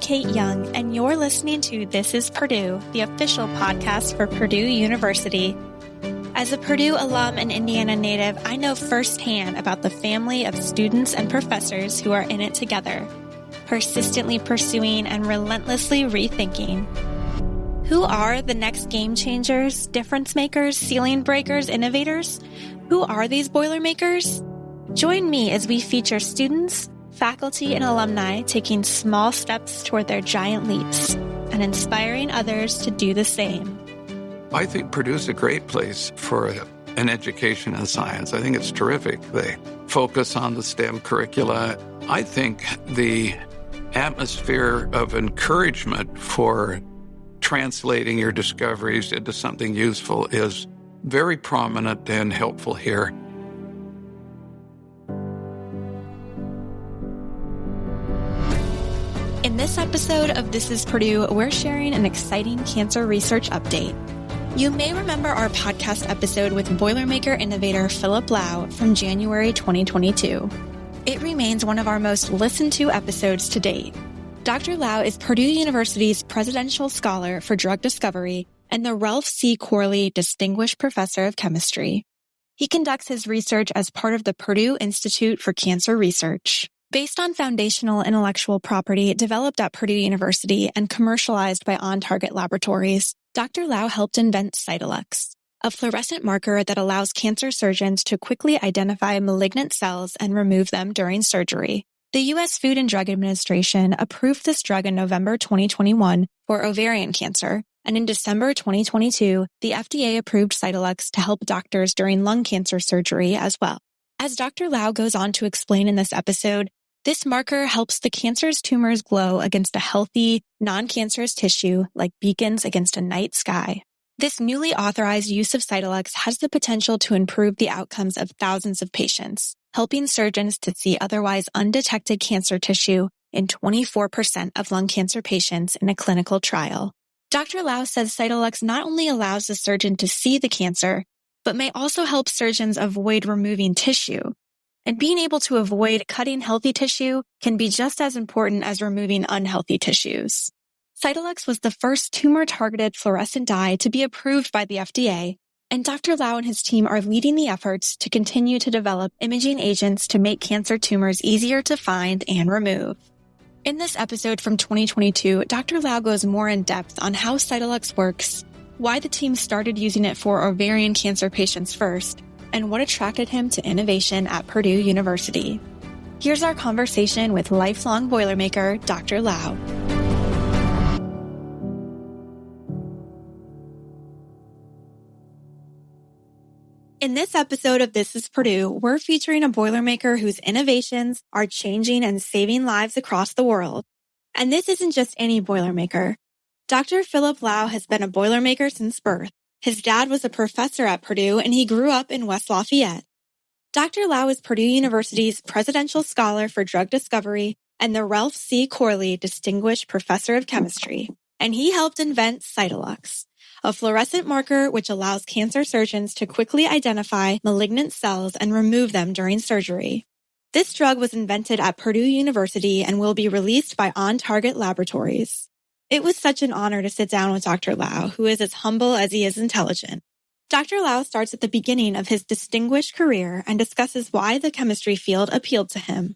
Kate Young, and you're listening to This Is Purdue, the official podcast for Purdue University. As a Purdue alum and Indiana native, I know firsthand about the family of students and professors who are in it together, persistently pursuing and relentlessly rethinking. Who are the next game changers, difference makers, ceiling breakers, innovators? Who are these Boilermakers? Join me as we feature students, faculty, and alumni taking small steps toward their giant leaps and inspiring others to do the same. I think Purdue's a great place for an education in science. I think it's terrific. They focus on the STEM curricula. I think the atmosphere of encouragement for translating your discoveries into something useful is very prominent and helpful here. In this episode of This is Purdue, we're sharing an exciting cancer research update. You may remember our podcast episode with Boilermaker innovator Philip Lau from January 2022. It remains one of our most listened to episodes to date. Dr. Lau is Purdue University's Presidential Scholar for Drug Discovery and the Ralph C. Corley Distinguished Professor of Chemistry. He conducts his research as part of the Purdue Institute for Cancer Research. Based on foundational intellectual property developed at Purdue University and commercialized by On Target Laboratories, Dr. Lau helped invent Cytalux, a fluorescent marker that allows cancer surgeons to quickly identify malignant cells and remove them during surgery. The U.S. Food and Drug Administration approved this drug in November 2021 for ovarian cancer, and in December 2022, the FDA approved Cytalux to help doctors during lung cancer surgery as well. As Dr. Lau goes on to explain in this episode, this marker helps the cancer's tumors glow against a healthy, non-cancerous tissue like beacons against a night sky. This newly authorized use of Cytalux has the potential to improve the outcomes of thousands of patients, helping surgeons to see otherwise undetected cancer tissue in 24% of lung cancer patients in a clinical trial. Dr. Lau says Cytalux not only allows the surgeon to see the cancer, but may also help surgeons avoid removing tissue. And being able to avoid cutting healthy tissue can be just as important as removing unhealthy tissues. Cytalux was the first tumor-targeted fluorescent dye to be approved by the FDA, and Dr. Lau and his team are leading the efforts to continue to develop imaging agents to make cancer tumors easier to find and remove. In this episode from 2022, Dr. Lau goes more in depth on how Cytalux works, why the team started using it for ovarian cancer patients first, and what attracted him to innovation at Purdue University. Here's our conversation with lifelong Boilermaker, Dr. Lau. In this episode of This is Purdue, we're featuring a Boilermaker whose innovations are changing and saving lives across the world. And this isn't just any Boilermaker. Dr. Philip Lau has been a Boilermaker since birth. His dad was a professor at Purdue, and he grew up in West Lafayette. Dr. Lau is Purdue University's Presidential Scholar for Drug Discovery and the Ralph C. Corley Distinguished Professor of Chemistry, and he helped invent Cytalux, a fluorescent marker which allows cancer surgeons to quickly identify malignant cells and remove them during surgery. This drug was invented at Purdue University and will be released by On Target Laboratories. It was such an honor to sit down with Dr. Lau, who is as humble as he is intelligent. Dr. Lau starts at the beginning of his distinguished career and discusses why the chemistry field appealed to him.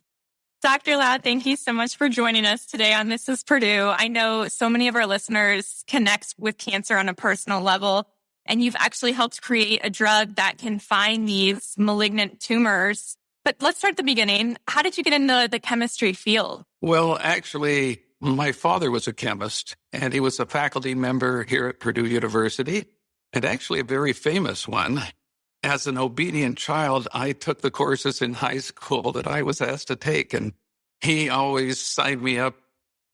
Dr. Lau, thank you so much for joining us today on This is Purdue. I know so many of our listeners connect with cancer on a personal level, and you've actually helped create a drug that can find these malignant tumors. But let's start at the beginning. How did you get into the chemistry field? Well, actually, my father was a chemist, and he was a faculty member here at Purdue University, and actually a very famous one. As an obedient child, I took the courses in high school that I was asked to take, and he always signed me up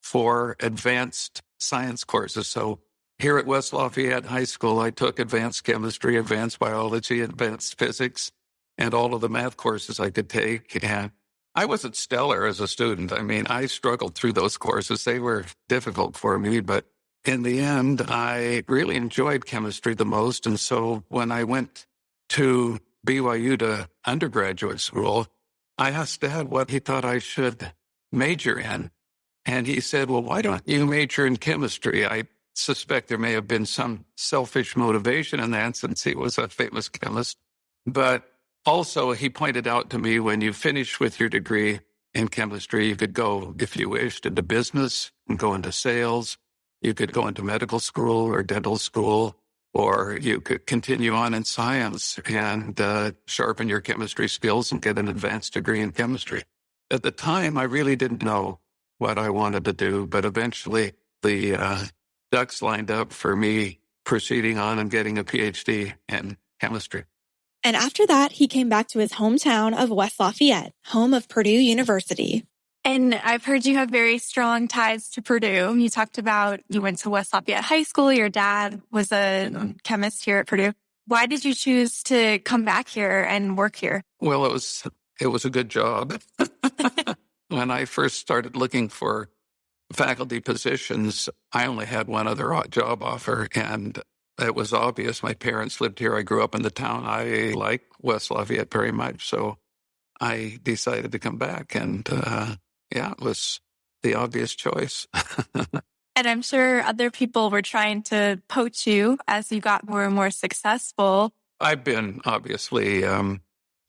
for advanced science courses. So here at West Lafayette High School, I took advanced chemistry, advanced biology, advanced physics, and all of the math courses I could take. And I wasn't stellar as a student. I mean, I struggled through those courses. They were difficult for me, but in the end, I really enjoyed chemistry the most. And so when I went to BYU to undergraduate school, I asked Dad what he thought I should major in. And he said, well, why don't you major in chemistry? I suspect there may have been some selfish motivation in that since he was a famous chemist. But also, he pointed out to me, when you finish with your degree in chemistry, you could go, if you wished, into business and go into sales. You could go into medical school or dental school, or you could continue on in science and sharpen your chemistry skills and get an advanced degree in chemistry. At the time, I really didn't know what I wanted to do, but eventually the ducks lined up for me proceeding on and getting a PhD in chemistry. And after that, he came back to his hometown of West Lafayette, home of Purdue University. And I've heard you have very strong ties to Purdue. You talked about you went to West Lafayette High School. Your dad was a chemist here at Purdue. Why did you choose to come back here and work here? Well, it was a good job. When I first started looking for faculty positions, I only had one other job offer, and it was obvious. My parents lived here. I grew up in the town. I like West Lafayette very much, so I decided to come back, and it was the obvious choice. And I'm sure other people were trying to poach you as you got more and more successful. I've been obviously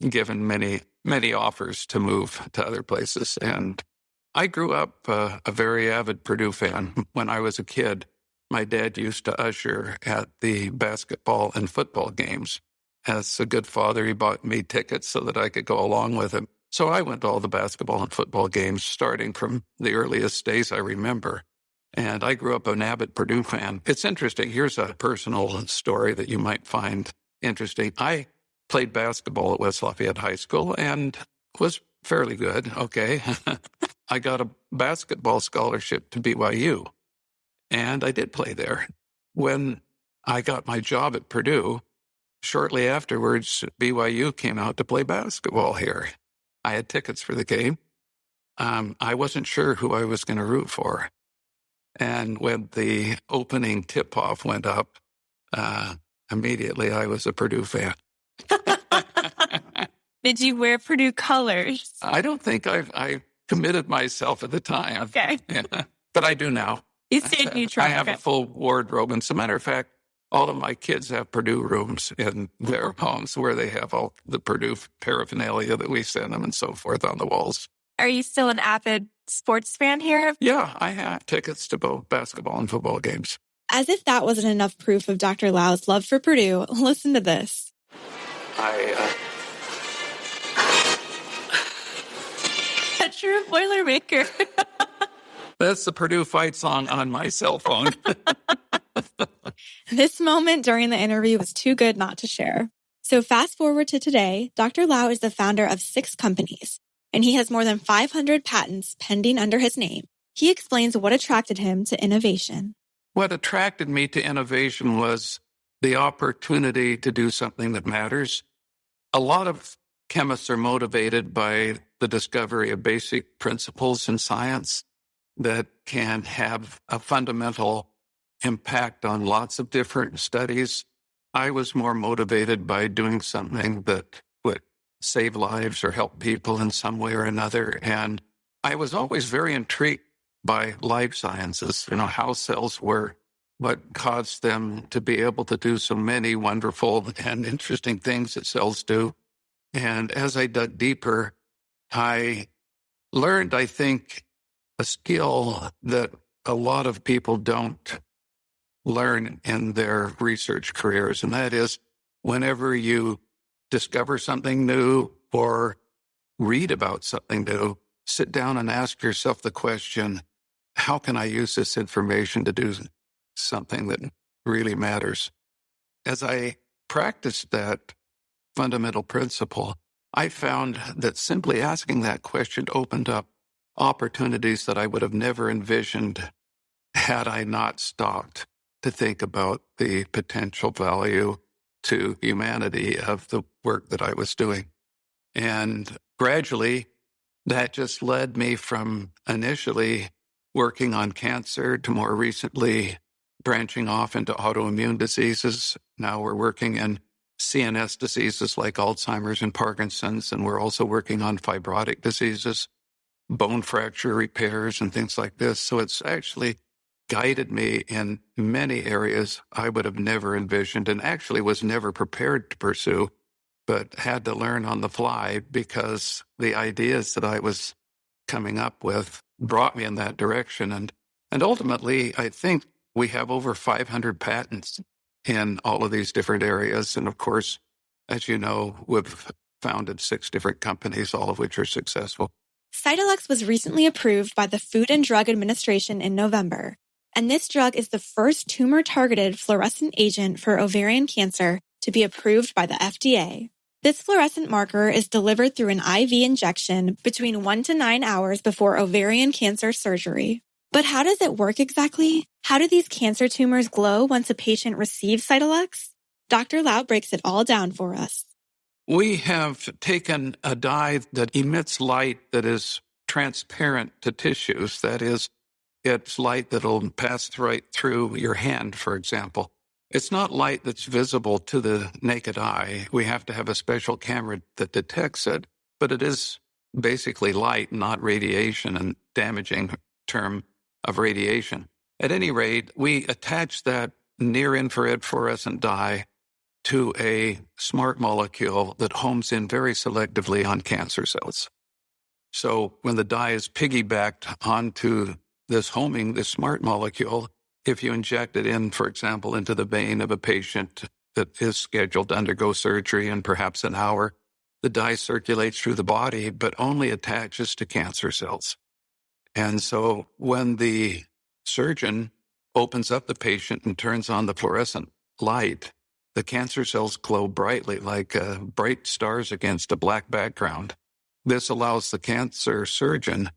given many offers to move to other places, and I grew up a very avid Purdue fan. When I was a kid, my dad used to usher at the basketball and football games. As a good father, he bought me tickets so that I could go along with him. So I went to all the basketball and football games starting from the earliest days I remember. And I grew up an avid Purdue fan. It's interesting. Here's a personal story that you might find interesting. I played basketball at West Lafayette High School and was fairly good. Okay. I got a basketball scholarship to BYU, and I did play there. When I got my job at Purdue, shortly afterwards, BYU came out to play basketball here. I had tickets for the game. I wasn't sure who I was going to root for. And when the opening tip-off went up, immediately I was a Purdue fan. Did you wear Purdue colors? I don't think I committed myself at the time. Okay. Yeah. But I do now. You stayed neutral. I have a full wardrobe. And as a matter of fact, all of my kids have Purdue rooms in their homes where they have all the Purdue paraphernalia that we send them and so forth on the walls. Are you still an avid sports fan here? Yeah, I have tickets to both basketball and football games. As if that wasn't enough proof of Dr. Lau's love for Purdue, listen to this. A true Boilermaker. That's the Purdue fight song on my cell phone. This moment during the interview was too good not to share. So fast forward to today, Dr. Lau is the founder of 6 companies, and he has more than 500 patents pending under his name. He explains what attracted him to innovation. What attracted me to innovation was the opportunity to do something that matters. A lot of chemists are motivated by the discovery of basic principles in science that can have a fundamental impact on lots of different studies. I was more motivated by doing something that would save lives or help people in some way or another. And I was always very intrigued by life sciences, how cells work, what caused them to be able to do so many wonderful and interesting things that cells do. And as I dug deeper, I learned, I think, a skill that a lot of people don't learn in their research careers, and that is whenever you discover something new or read about something new, sit down and ask yourself the question, how can I use this information to do something that really matters? As I practiced that fundamental principle, I found that simply asking that question opened up opportunities that I would have never envisioned had I not stopped to think about the potential value to humanity of the work that I was doing. And gradually, that just led me from initially working on cancer to more recently branching off into autoimmune diseases. Now we're working in CNS diseases like Alzheimer's and Parkinson's, and we're also working on fibrotic diseases. bone fracture repairs and things like this. So it's actually guided me in many areas I would have never envisioned and actually was never prepared to pursue, but had to learn on the fly because the ideas that I was coming up with brought me in that direction. And ultimately, I think we have over 500 patents in all of these different areas. And of course, as you know, we've founded 6 different companies, all of which are successful. Cytalux was recently approved by the Food and Drug Administration in November, and this drug is the first tumor-targeted fluorescent agent for ovarian cancer to be approved by the FDA. This fluorescent marker is delivered through an IV injection between 1 to 9 hours before ovarian cancer surgery. But how does it work exactly? How do these cancer tumors glow once a patient receives Cytalux? Dr. Lau breaks it all down for us. We have taken a dye that emits light that is transparent to tissues. That is, it's light that'll pass right through your hand, for example. It's not light that's visible to the naked eye. We have to have a special camera that detects it, but it is basically light, not radiation, and damaging term of radiation. At any rate, we attach that near-infrared fluorescent dye to a smart molecule that homes in very selectively on cancer cells. So when the dye is piggybacked onto this smart molecule, if you inject it in, for example, into the vein of a patient that is scheduled to undergo surgery in perhaps an hour, the dye circulates through the body, but only attaches to cancer cells. And so when the surgeon opens up the patient and turns on the fluorescent light, the cancer cells glow brightly like bright stars against a black background. This allows the cancer surgeon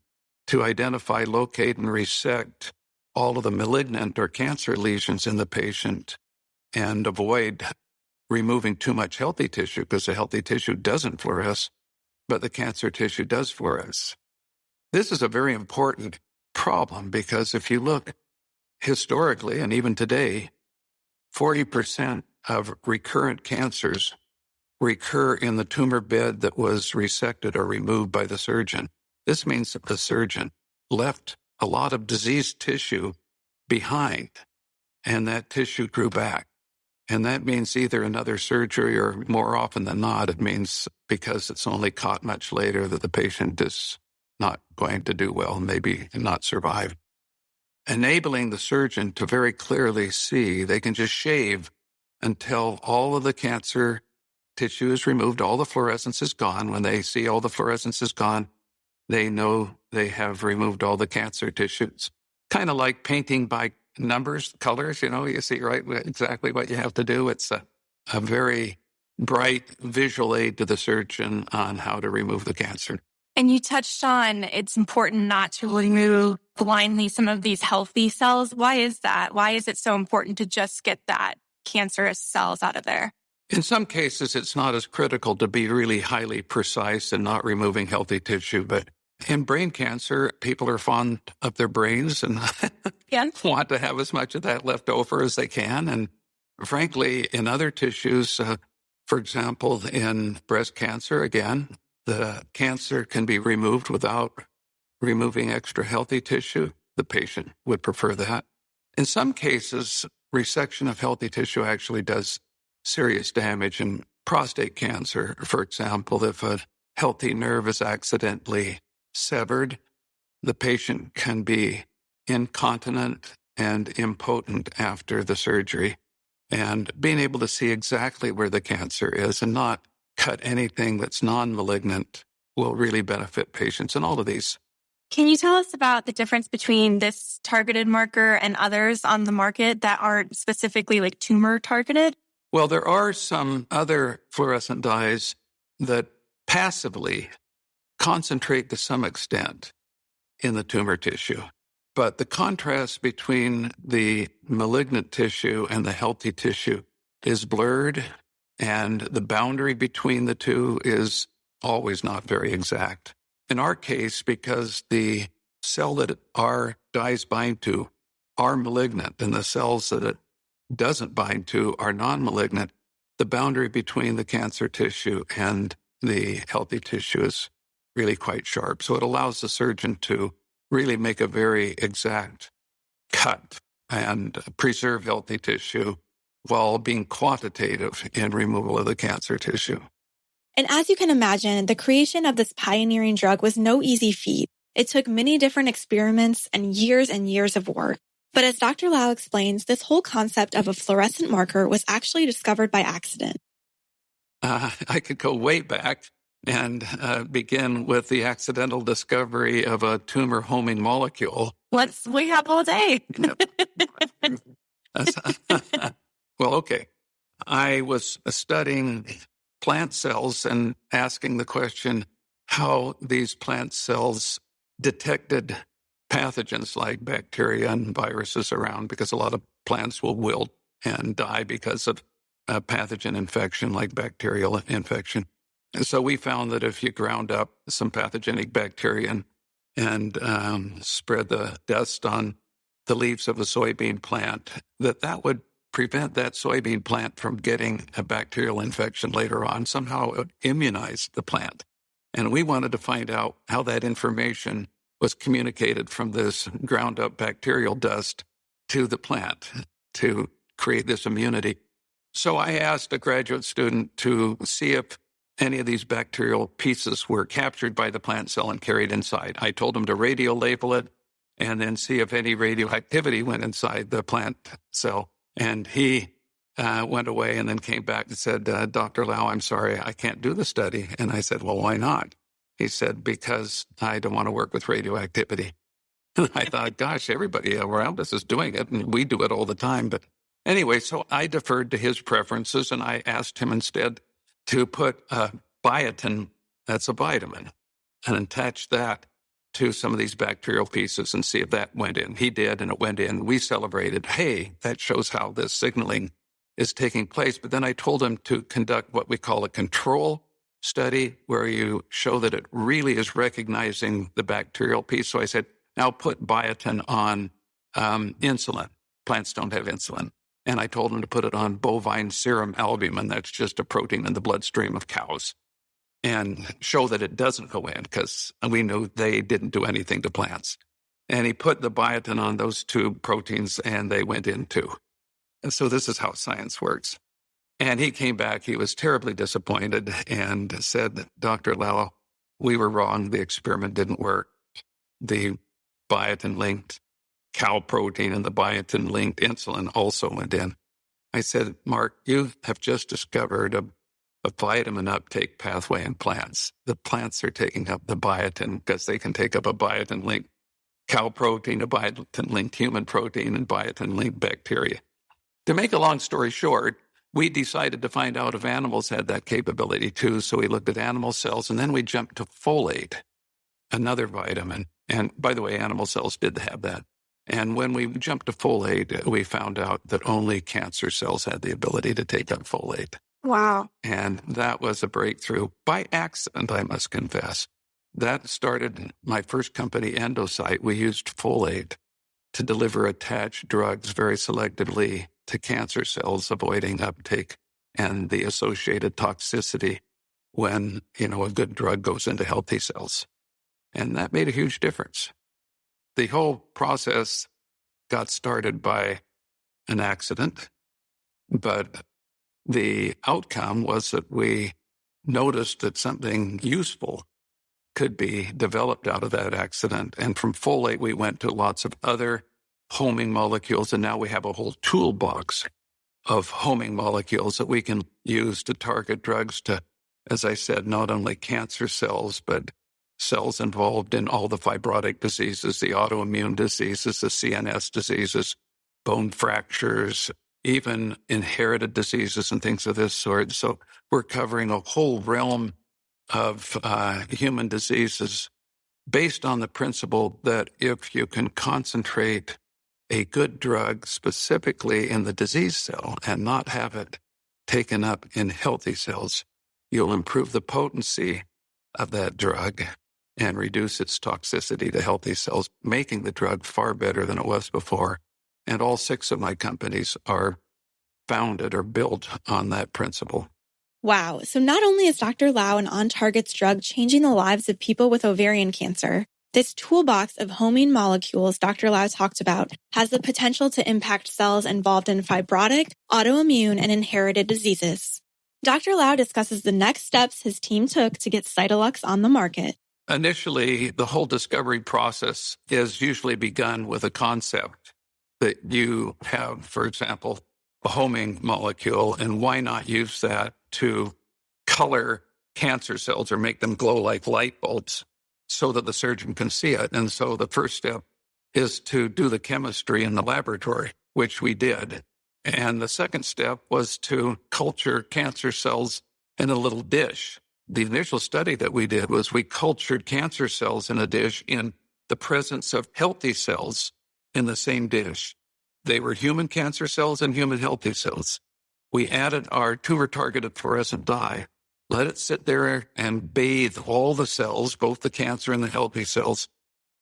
to identify, locate, and resect all of the malignant or cancer lesions in the patient and avoid removing too much healthy tissue, because the healthy tissue doesn't fluoresce, but the cancer tissue does fluoresce. This is a very important problem because if you look historically and even today, 40% of recurrent cancers recur in the tumor bed that was resected or removed by the surgeon. This means that the surgeon left a lot of diseased tissue behind, and that tissue grew back. And that means either another surgery or, more often than not, it means because it's only caught much later that the patient is not going to do well, maybe not survive. Enabling the surgeon to very clearly see, they can just shave until all of the cancer tissue is removed, all the fluorescence is gone. When they see all the fluorescence is gone, they know they have removed all the cancer tissues. Kind of like painting by numbers, colors, you see right exactly what you have to do. It's a very bright visual aid to the surgeon on how to remove the cancer. And you touched on it's important not to remove blindly some of these healthy cells. Why is that? Why is it so important to just get that cancerous cells out of there? In some cases, it's not as critical to be really highly precise and not removing healthy tissue. But in brain cancer, people are fond of their brains and want to have as much of that left over as they can. And frankly, in other tissues, for example, in breast cancer, again, the cancer can be removed without removing extra healthy tissue. The patient would prefer that. In some cases, resection of healthy tissue actually does serious damage. In prostate cancer, for example, if a healthy nerve is accidentally severed, the patient can be incontinent and impotent after the surgery. And being able to see exactly where the cancer is and not cut anything that's non-malignant will really benefit patients in all of these. Can you tell us about the difference between this targeted marker and others on the market that aren't specifically like tumor targeted? Well, there are some other fluorescent dyes that passively concentrate to some extent in the tumor tissue. But the contrast between the malignant tissue and the healthy tissue is blurred, and the boundary between the two is always not very exact. In our case, because the cell that our dyes bind to are malignant and the cells that it doesn't bind to are non-malignant, the boundary between the cancer tissue and the healthy tissue is really quite sharp. So it allows the surgeon to really make a very exact cut and preserve healthy tissue while being quantitative in removal of the cancer tissue. And as you can imagine, the creation of this pioneering drug was no easy feat. It took many different experiments and years of work. But as Dr. Lau explains, this whole concept of a fluorescent marker was actually discovered by accident. I could go way back and begin with the accidental discovery of a tumor homing molecule. We have all day. Well, okay. I was studying plant cells and asking the question how these plant cells detected pathogens like bacteria and viruses around, because a lot of plants will wilt and die because of a pathogen infection like bacterial infection. And so we found that if you ground up some pathogenic bacteria and spread the dust on the leaves of a soybean plant, that would prevent that soybean plant from getting a bacterial infection later on. Somehow it immunized the plant. And we wanted to find out how that information was communicated from this ground up bacterial dust to the plant to create this immunity. So I asked a graduate student to see if any of these bacterial pieces were captured by the plant cell and carried inside. I told him to radio label it and then see if any radioactivity went inside the plant cell. And he went away and then came back and said, Dr. Lau, I'm sorry, I can't do the study. And I said, well, why not? He said, because I don't want to work with radioactivity. I thought, gosh, everybody around us is doing it, and we do it all the time. But anyway, so I deferred to his preferences, and I asked him instead to put biotin, that's a vitamin, and attach that to some of these bacterial pieces and see if that went in. He did, and it went in. We celebrated, hey, that shows how this signaling is taking place. But then I told him to conduct what we call a control study, where you show that it really is recognizing the bacterial piece. So I said, now put biotin on insulin. Plants don't have insulin. And I told him to put it on bovine serum albumin. That's just a protein in the bloodstream of cows. And show that it doesn't go in, because we knew they didn't do anything to plants. And he put the biotin on those two proteins, and they went in too. And so this is how science works. And he came back. He was terribly disappointed and said, Dr. Lau, we were wrong. The experiment didn't work. The biotin-linked cow protein and the biotin-linked insulin also went in. I said, Mark, you have just discovered a vitamin uptake pathway in plants. The plants are taking up the biotin because they can take up a biotin-linked cow protein, a biotin-linked human protein, and biotin-linked bacteria. To make a long story short, we decided to find out if animals had that capability too. So we looked at animal cells, and then we jumped to folate, another vitamin. And by the way, animal cells did have that. And when we jumped to folate, we found out that only cancer cells had the ability to take up folate. Wow. And that was a breakthrough by accident, I must confess. That started my first company, Endocyte. We used folate to deliver attached drugs very selectively to cancer cells, avoiding uptake and the associated toxicity when, a good drug goes into healthy cells. And that made a huge difference. The whole process got started by an accident, but the outcome was that we noticed that something useful could be developed out of that accident. And from folate, we went to lots of other homing molecules, and now we have a whole toolbox of homing molecules that we can use to target drugs to, as I said, not only cancer cells, but cells involved in all the fibrotic diseases, the autoimmune diseases, the CNS diseases, bone fractures, even inherited diseases and things of this sort. So we're covering a whole realm of human diseases based on the principle that if you can concentrate a good drug specifically in the disease cell and not have it taken up in healthy cells, you'll improve the potency of that drug and reduce its toxicity to healthy cells, making the drug far better than it was before. And all 6 of my companies are founded or built on that principle. Wow. So not only is Dr. Lau and On Target's drug changing the lives of people with ovarian cancer, this toolbox of homing molecules Dr. Lau talked about has the potential to impact cells involved in fibrotic, autoimmune, and inherited diseases. Dr. Lau discusses the next steps his team took to get Cytalux on the market. Initially, the whole discovery process is usually begun with a concept that you have, for example, a homing molecule, and why not use that to color cancer cells or make them glow like light bulbs so that the surgeon can see it. And so the first step is to do the chemistry in the laboratory, which we did. And the second step was to culture cancer cells in a little dish. The initial study that we did was we cultured cancer cells in a dish in the presence of healthy cells in the same dish. They were human cancer cells and human healthy cells. We added our tumor-targeted fluorescent dye, let it sit there and bathe all the cells, both the cancer and the healthy cells.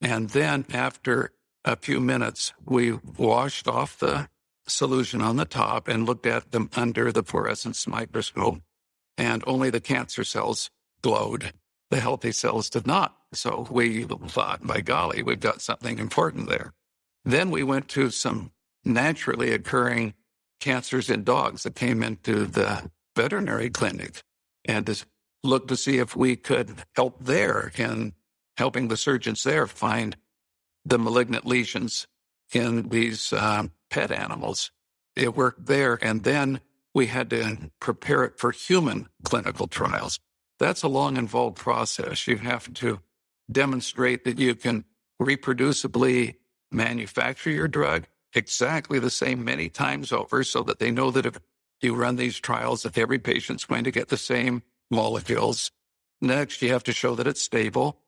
And then after a few minutes, we washed off the solution on the top and looked at them under the fluorescence microscope. And only the cancer cells glowed. The healthy cells did not. So we thought, by golly, we've got something important there. Then we went to some naturally occurring cancers in dogs that came into the veterinary clinic and to look to see if we could help there in helping the surgeons there find the malignant lesions in these pet animals. It worked there, and then we had to prepare it for human clinical trials. That's a long, involved process. You have to demonstrate that you can reproducibly manufacture your drug exactly the same many times over so that they know that if you run these trials, that every patient's going to get the same molecules. Next, you have to show that it's stable.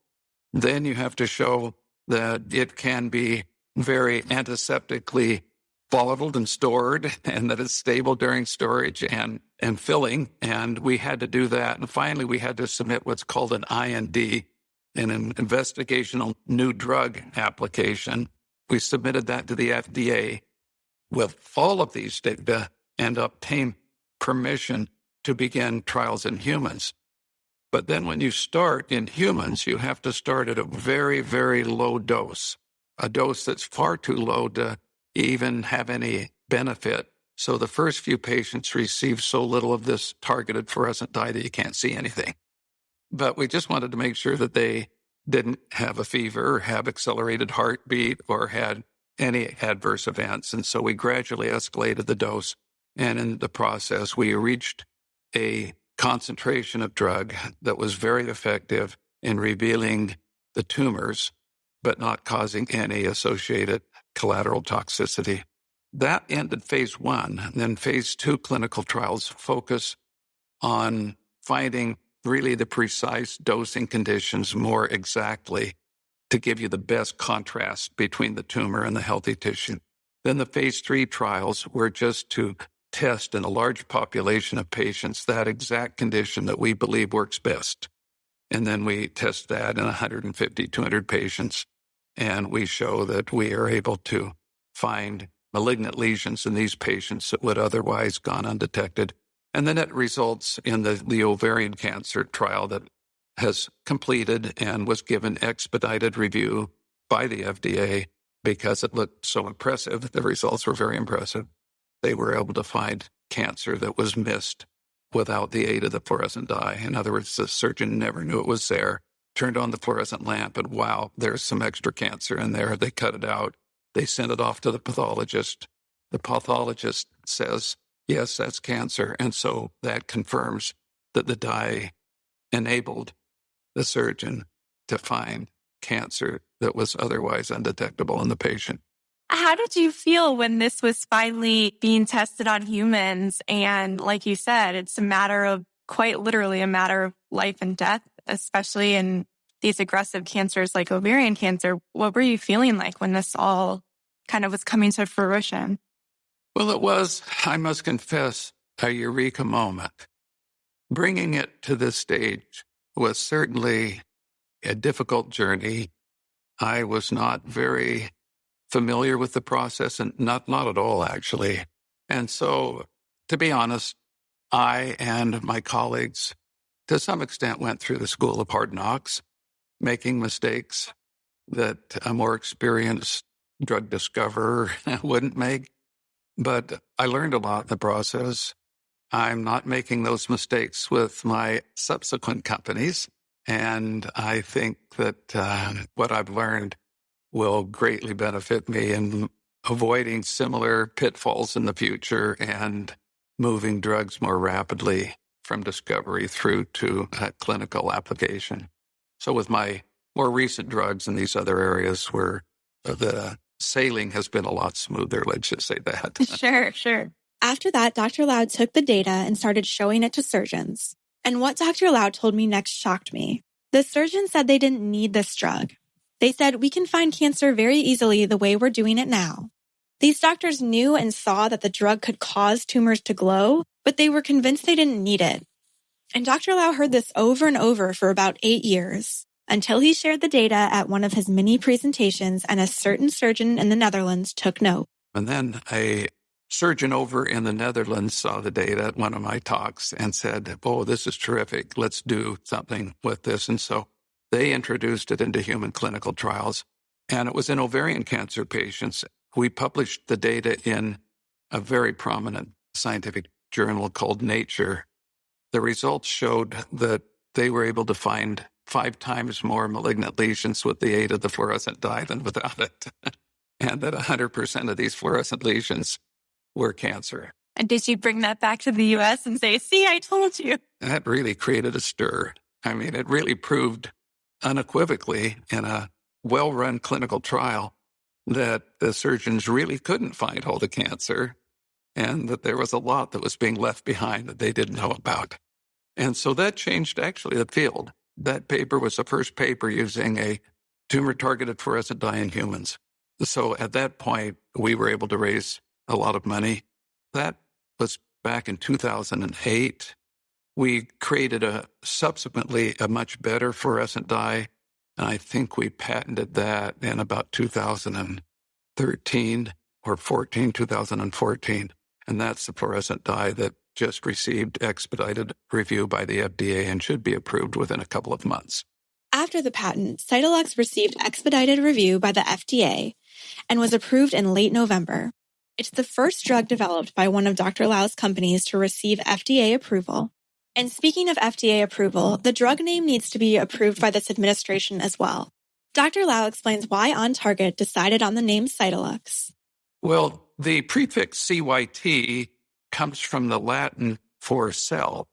Then you have to show that it can be very antiseptically bottled and stored and that it's stable during storage and filling. And we had to do that. And finally, we had to submit what's called an IND, an investigational new drug application. We submitted that to the FDA with all of these data and obtained permission to begin trials in humans. But then when you start in humans, you have to start at a very, very low dose, a dose that's far too low to even have any benefit. So the first few patients receive so little of this targeted fluorescent dye that you can't see anything. But we just wanted to make sure that they didn't have a fever or have accelerated heartbeat or had any adverse events. And so we gradually escalated the dose. And in the process, we reached a concentration of drug that was very effective in revealing the tumors, but not causing any associated collateral toxicity. That ended phase 1. And then phase 2 clinical trials focus on finding really the precise dosing conditions more exactly to give you the best contrast between the tumor and the healthy tissue. Then the phase 3 trials were just to test in a large population of patients that exact condition that we believe works best. And then we test that in 150, 200 patients, and we show that we are able to find malignant lesions in these patients that would otherwise gone undetected. And then it results in the ovarian cancer trial that has completed and was given expedited review by the FDA because it looked so impressive. The results were very impressive. They were able to find cancer that was missed without the aid of the fluorescent dye. In other words, the surgeon never knew it was there, turned on the fluorescent lamp, and wow, there's some extra cancer in there. They cut it out. They sent it off to the pathologist. The pathologist says, yes, that's cancer. And so that confirms that the dye enabled the surgeon to find cancer that was otherwise undetectable in the patient. How did you feel when this was finally being tested on humans? And like you said, it's quite literally a matter of life and death, especially in these aggressive cancers like ovarian cancer. What were you feeling like when this all kind of was coming to fruition? Well, it was, I must confess, a eureka moment. Bringing it to this stage was certainly a difficult journey. I was not very familiar with the process, and not at all, actually. And so, to be honest, I and my colleagues, to some extent, went through the school of hard knocks, making mistakes that a more experienced drug discoverer wouldn't make. But I learned a lot in the process. I'm not making those mistakes with my subsequent companies. And I think that what I've learned will greatly benefit me in avoiding similar pitfalls in the future and moving drugs more rapidly from discovery through to clinical application. So with my more recent drugs in these other areas where the sailing has been a lot smoother, let's just say that. Sure. After that, Dr. Lau took the data and started showing it to surgeons. And what Dr. Lau told me next shocked me. The surgeons said they didn't need this drug. They said, we can find cancer very easily the way we're doing it now. These doctors knew and saw that the drug could cause tumors to glow, but they were convinced they didn't need it. And Dr. Lau heard this over and over for about 8 years, until he shared the data at one of his many presentations and a certain surgeon in the Netherlands took note. And then a surgeon over in the Netherlands saw the data at one of my talks and said, oh, this is terrific. Let's do something with this. And so they introduced it into human clinical trials. And it was in ovarian cancer patients. We published the data in a very prominent scientific journal called Nature. The results showed that they were able to find 5 times more malignant lesions with the aid of the fluorescent dye than without it. And that 100% of these fluorescent lesions were cancer. And did you bring that back to the U.S. and say, see, I told you? That really created a stir. I mean, it really proved unequivocally in a well-run clinical trial that the surgeons really couldn't find all the cancer and that there was a lot that was being left behind that they didn't know about. And so that changed actually the field. That paper was the first paper using a tumor-targeted fluorescent dye in humans. So at that point, we were able to raise a lot of money. That was back in 2008. We created subsequently a much better fluorescent dye, and I think we patented that in about 2013 or 2014. And that's the fluorescent dye that just received expedited review by the FDA and should be approved within a couple of months. After the patent, Cytalux received expedited review by the FDA and was approved in late November. It's the first drug developed by one of Dr. Lau's companies to receive FDA approval. And speaking of FDA approval, the drug name needs to be approved by this administration as well. Dr. Lau explains why On Target decided on the name Cytalux. Well, the prefix CYT comes from the Latin for cell,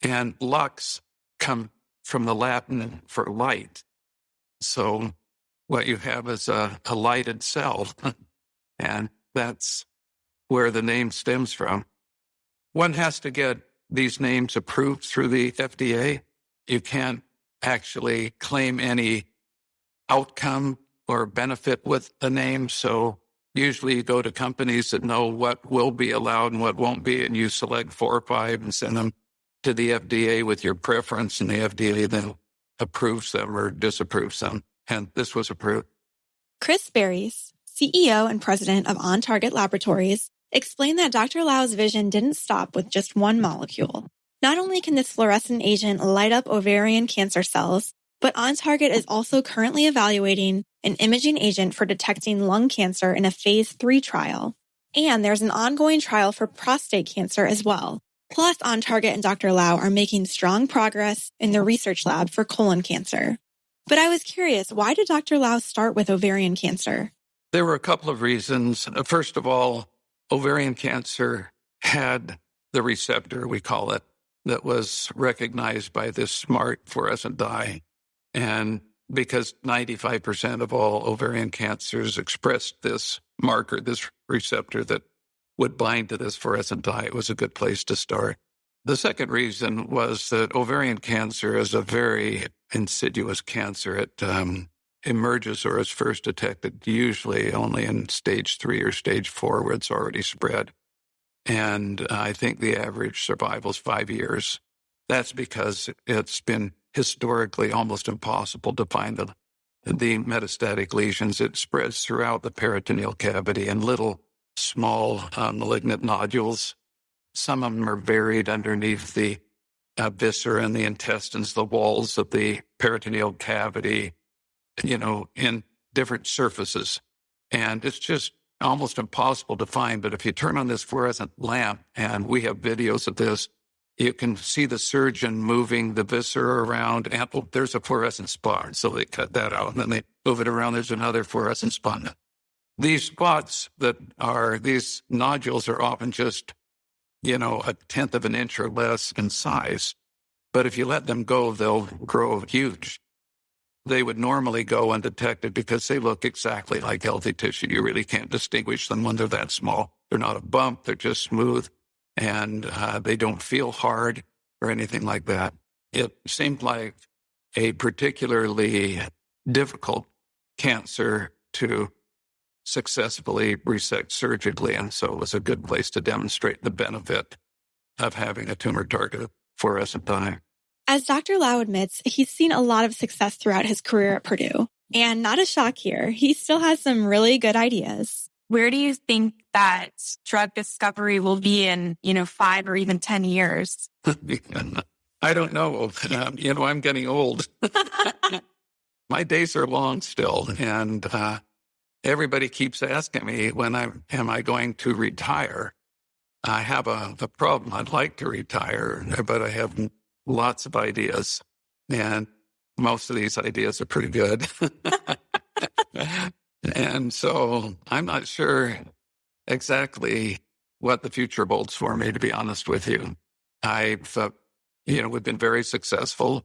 and lux comes from the Latin for light. So what you have is a lighted cell, and that's where the name stems from. One has to get these names approved through the FDA. You can't actually claim any outcome or benefit with the name, so usually you go to companies that know what will be allowed and what won't be, and you select 4 or 5 and send them to the FDA with your preference, and the FDA then approves them or disapproves them. And this was approved. Chris Barries, CEO and president of On Target Laboratories, explained that Dr. Lau's vision didn't stop with just one molecule. Not only can this fluorescent agent light up ovarian cancer cells, but On Target is also currently evaluating an imaging agent for detecting lung cancer in a phase 3 trial. And there's an ongoing trial for prostate cancer as well. Plus, On Target and Dr. Lau are making strong progress in the research lab for colon cancer. But I was curious, why did Dr. Lau start with ovarian cancer? There were a couple of reasons. First of all, ovarian cancer had the receptor, we call it, that was recognized by this smart fluorescent dye. And because 95% of all ovarian cancers expressed this marker, this receptor that would bind to this fluorescent dye, it was a good place to start. The second reason was that ovarian cancer is a very insidious cancer. It emerges or is first detected usually only in stage 3 or stage 4 where it's already spread. And I think the average survival is 5 years. That's because it's been historically almost impossible to find the metastatic lesions. It spreads throughout the peritoneal cavity in little, small, malignant nodules. Some of them are buried underneath the viscera and the intestines, the walls of the peritoneal cavity, in different surfaces. And it's just almost impossible to find. But if you turn on this fluorescent lamp, and we have videos of this, you can see the surgeon moving the viscera around, and there's a fluorescent spot. So they cut that out, and then they move it around. There's another fluorescent spot. These spots these nodules are often just, a tenth of an inch or less in size. But if you let them go, they'll grow huge. They would normally go undetected because they look exactly like healthy tissue. You really can't distinguish them when they're that small. They're not a bump. They're just smooth, and they don't feel hard or anything like that. It seemed like a particularly difficult cancer to successfully resect surgically, and so it was a good place to demonstrate the benefit of having a tumor-targeted fluorescent dye. As Dr. Lau admits, he's seen a lot of success throughout his career at Purdue. And not a shock here, he still has some really good ideas. Where do you think that drug discovery will be in, 5 or even 10 years? I don't know. I'm getting old. My days are long still, and everybody keeps asking me am I going to retire? I have a problem. I'd like to retire, but I have lots of ideas, and most of these ideas are pretty good. And so I'm not sure exactly what the future holds for me, to be honest with you. We've been very successful,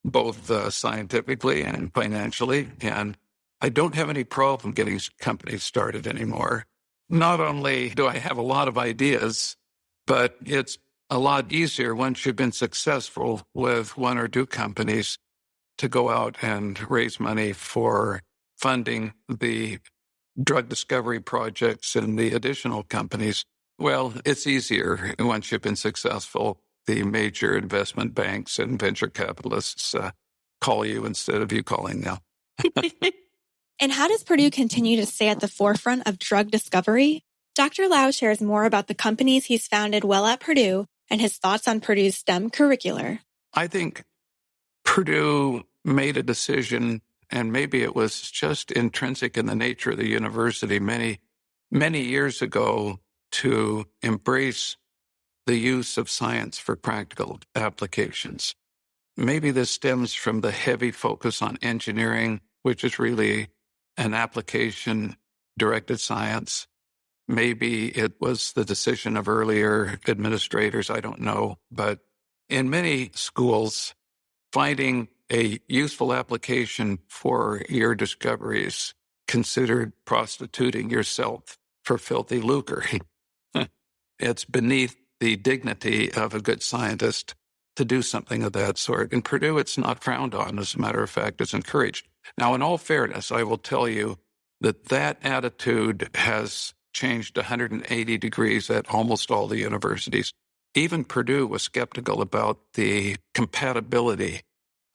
both scientifically and financially, and I don't have any problem getting companies started anymore. Not only do I have a lot of ideas, but it's a lot easier once you've been successful with one or two companies to go out and raise money for funding the drug discovery projects and the additional companies. Well, it's easier once you've been successful. The major investment banks and venture capitalists call you instead of you calling them. And how does Purdue continue to stay at the forefront of drug discovery? Dr. Lau shares more about the companies he's founded while at Purdue and his thoughts on Purdue's STEM curricular. I think Purdue made a decision, and maybe it was just intrinsic in the nature of the university many, many years ago, to embrace the use of science for practical applications. Maybe this stems from the heavy focus on engineering, which is really an application-directed science. Maybe it was the decision of earlier administrators, I don't know. But in many schools, finding a useful application for your discoveries considered prostituting yourself for filthy lucre. It's beneath the dignity of a good scientist to do something of that sort. In Purdue, it's not frowned on. As a matter of fact, it's encouraged. Now, in all fairness, I will tell you that attitude has changed 180 degrees at almost all the universities. Even Purdue was skeptical about the compatibility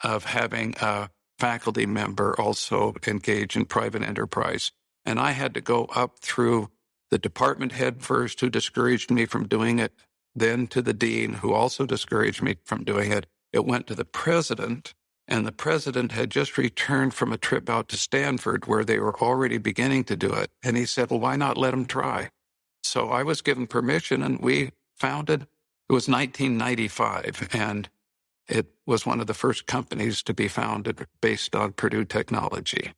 of having a faculty member also engage in private enterprise. And I had to go up through the department head first, who discouraged me from doing it, then to the dean, who also discouraged me from doing it. It went to the president, and the president had just returned from a trip out to Stanford where they were already beginning to do it. And he said, well, why not let them try? So I was given permission, and we founded, it was 1995, and it was one of the first companies to be founded based on Purdue technology.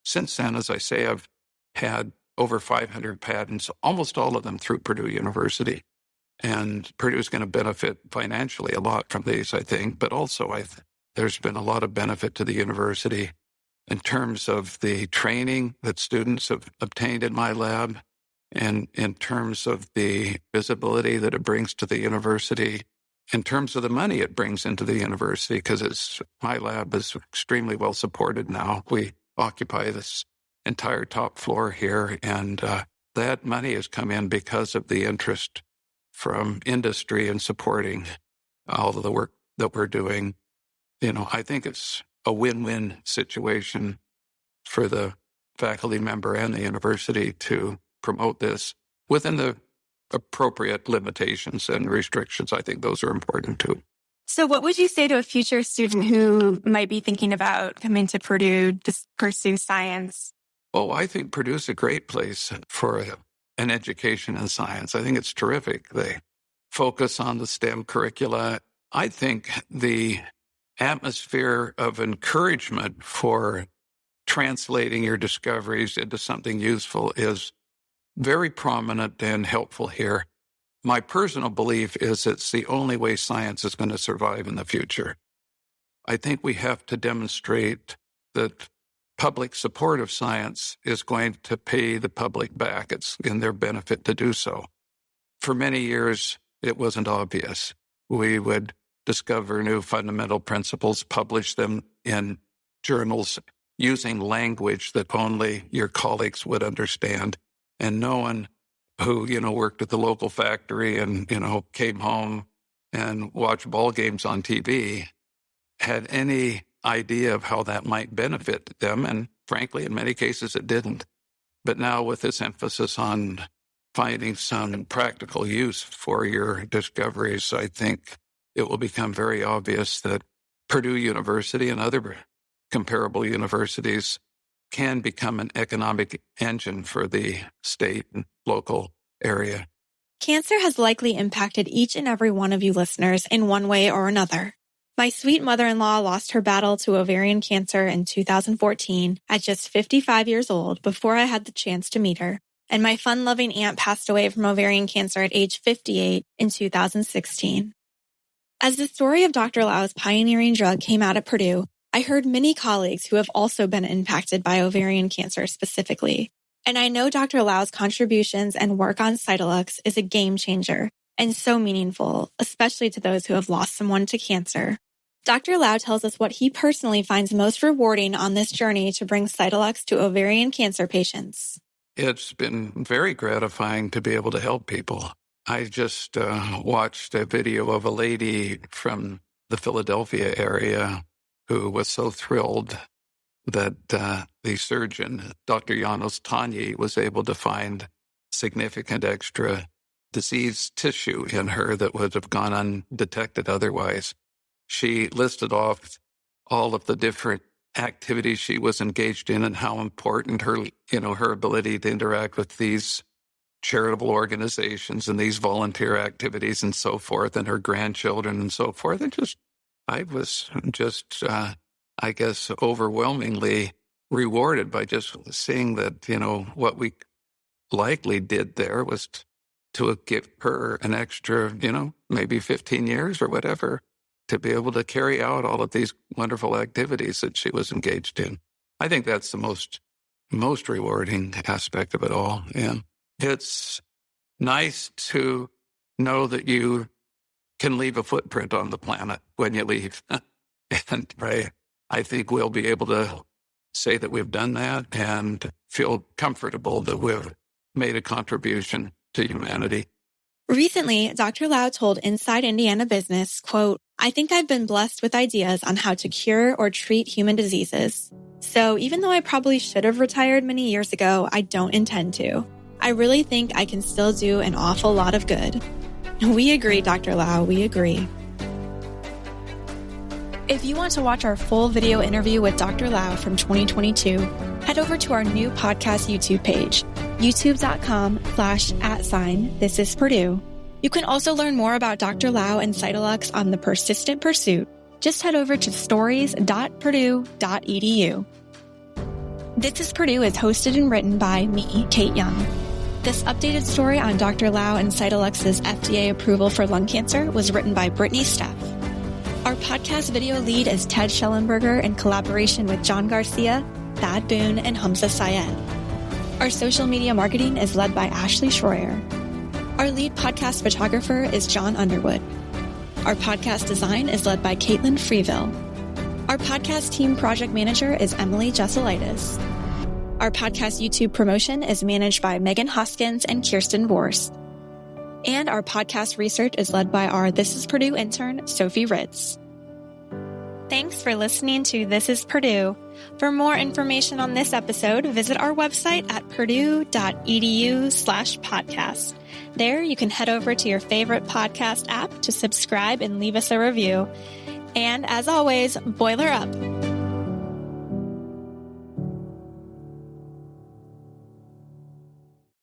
Since then, as I say, I've had over 500 patents, almost all of them through Purdue University. And Purdue is going to benefit financially a lot from these, I think, but also there's been a lot of benefit to the university in terms of the training that students have obtained in my lab, and in terms of the visibility that it brings to the university, in terms of the money it brings into the university, because my lab is extremely well supported now. We occupy this entire top floor here, and that money has come in because of the interest from industry in supporting all of the work that we're doing. I think it's a win-win situation for the faculty member and the university to promote this within the appropriate limitations and restrictions. I think those are important too. So what would you say to a future student who might be thinking about coming to Purdue to pursue science? Oh, I think Purdue's a great place for an education in science. I think it's terrific. They focus on the STEM curricula. I think the atmosphere of encouragement for translating your discoveries into something useful is very prominent and helpful here. My personal belief is it's the only way science is going to survive in the future. I think we have to demonstrate that public support of science is going to pay the public back. It's in their benefit to do so. For many years, it wasn't obvious. We would discover new fundamental principles, publish them in journals using language that only your colleagues would understand. And no one who, worked at the local factory and, came home and watched ball games on TV had any idea of how that might benefit them. And frankly, in many cases, it didn't. But now with this emphasis on finding some practical use for your discoveries, I think it will become very obvious that Purdue University and other comparable universities can become an economic engine for the state and local area. Cancer has likely impacted each and every one of you listeners in one way or another. My sweet mother-in-law lost her battle to ovarian cancer in 2014 at just 55 years old before I had the chance to meet her. And my fun-loving aunt passed away from ovarian cancer at age 58 in 2016. As the story of Dr. Lau's pioneering drug came out at Purdue, I heard many colleagues who have also been impacted by ovarian cancer specifically. And I know Dr. Lau's contributions and work on Cytalux is a game changer and so meaningful, especially to those who have lost someone to cancer. Dr. Lau tells us what he personally finds most rewarding on this journey to bring Cytalux to ovarian cancer patients. It's been very gratifying to be able to help people. I just watched a video of a lady from the Philadelphia area who was so thrilled that the surgeon, Dr. Janos Tanyi, was able to find significant extra disease tissue in her that would have gone undetected otherwise. She listed off all of the different activities she was engaged in and how important her ability to interact with these charitable organizations and these volunteer activities and so forth, and her grandchildren and so forth. And I was just, I guess, overwhelmingly rewarded by just seeing that, what we likely did there was to give her an extra, maybe 15 years or whatever, to be able to carry out all of these wonderful activities that she was engaged in. I think that's the most rewarding aspect of it all. And it's nice to know that you can leave a footprint on the planet when you leave. And I think we'll be able to say that we've done that and feel comfortable that we've made a contribution to humanity. Recently, Dr. Lau told Inside Indiana Business, quote, "I think I've been blessed with ideas on how to cure or treat human diseases. So even though I probably should have retired many years ago, I don't intend to. I really think I can still do an awful lot of good." We agree, Dr. Lau, we agree. If you want to watch our full video interview with Dr. Lau from 2022, head over to our new podcast YouTube page, youtube.com/@This Is Purdue. You can also learn more about Dr. Lau and Cytalux on the persistent pursuit. Just head over to stories.purdue.edu. This Is Purdue is hosted and written by me, Kate Young. This updated story on Dr. Lau and Cytalux's FDA approval for lung cancer was written by Brittany Steff. Our podcast video lead is Ted Schellenberger in collaboration with John Garcia, Thad Boone, and Hamza Syed. Our social media marketing is led by Ashley Schroyer. Our lead podcast photographer is John Underwood. Our podcast design is led by Caitlin Freeville. Our podcast team project manager is Emily Jessulitis. Our podcast YouTube promotion is managed by Megan Hoskins and Kirsten Vorst. And our podcast research is led by our This Is Purdue intern, Sophie Ritz. Thanks for listening to This is Purdue. For more information on this episode, visit our website at purdue.edu/podcast. There you can head over to your favorite podcast app to subscribe and leave us a review. And as always, boiler up.